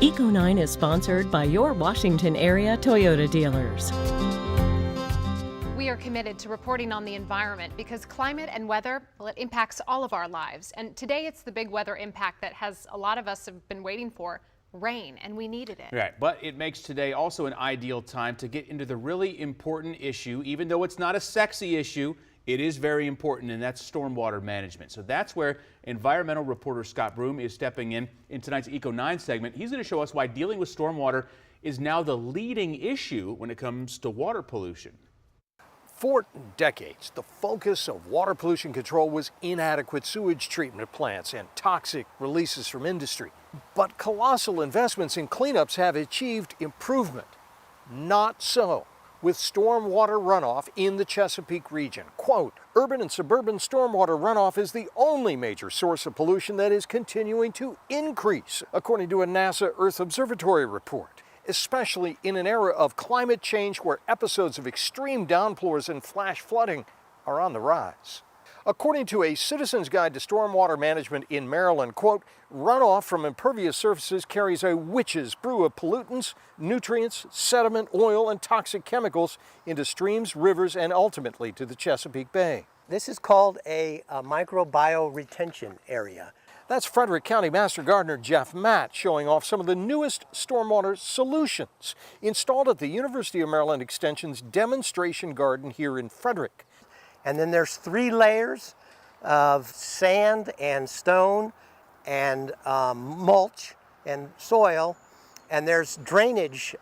Eco9 is sponsored by your Washington area Toyota dealers. We are committed to reporting on the environment because climate and weather, well, it impacts all of our lives. And today it's the big weather impact that a lot of us have been waiting for, rain, and we needed it. Right, but it makes today also an ideal time to get into the really important issue. Even though it's not a sexy issue, it is very important, and that's stormwater management. So that's where environmental reporter Scott Broom is stepping in tonight's Eco9 segment. He's going to show us why dealing with stormwater is now the leading issue when it comes to water pollution. For decades, the focus of water pollution control was inadequate sewage treatment plants and toxic releases from industry. But colossal investments in cleanups have achieved improvement. Not so with stormwater runoff in the Chesapeake region. Quote, urban and suburban stormwater runoff is the only major source of pollution that is continuing to increase, according to a NASA Earth Observatory report, especially in an era of climate change where episodes of extreme downpours and flash flooding are on the rise. According to a Citizen's Guide to Stormwater Management in Maryland, quote, runoff from impervious surfaces carries a witch's brew of pollutants, nutrients, sediment, oil, and toxic chemicals into streams, rivers, and ultimately to the Chesapeake Bay. This is called a microbial retention area. That's Frederick County Master Gardener Jeff Matt showing off some of the newest stormwater solutions installed at the University of Maryland Extension's demonstration garden here in Frederick. And then there's 3 layers of sand and stone and mulch and soil, and there's drainage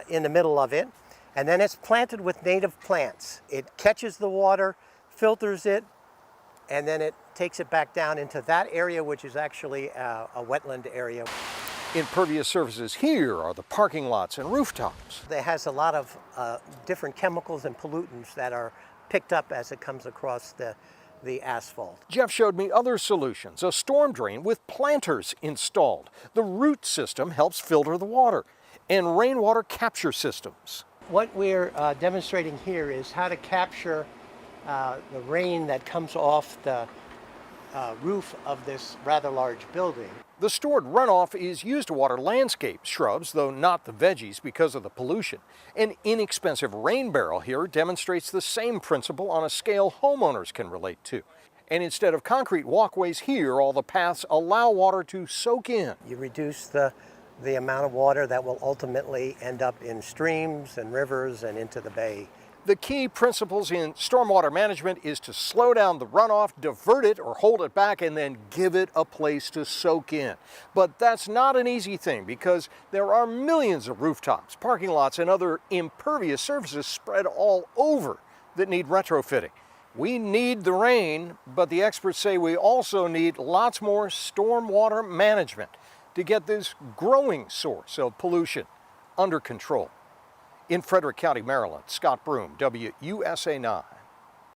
in the middle of it, and then it's planted with native plants. It catches the water, filters it, and then it takes it back down into that area, which is actually a wetland area. Impervious surfaces here are the parking lots and rooftops. It has a lot of different chemicals and pollutants that are picked up as it comes across the asphalt. Jeff showed me other solutions, a storm drain with planters installed. The root system helps filter the water, and rainwater capture systems. What we're demonstrating here is how to capture the rain that comes off the roof of this rather large building. The stored runoff is used to water landscape shrubs, though not the veggies because of the pollution. An inexpensive rain barrel here demonstrates the same principle on a scale homeowners can relate to. And instead of concrete walkways here, all the paths allow water to soak in. You reduce the amount of water that will ultimately end up in streams and rivers and into the bay. The key principles in stormwater management is to slow down the runoff, divert it or hold it back, and then give it a place to soak in. But that's not an easy thing because there are millions of rooftops, parking lots, and other impervious surfaces spread all over that need retrofitting. We need the rain, but the experts say we also need lots more stormwater management to get this growing source of pollution under control. In Frederick County, Maryland, Scott Broom, WUSA 9.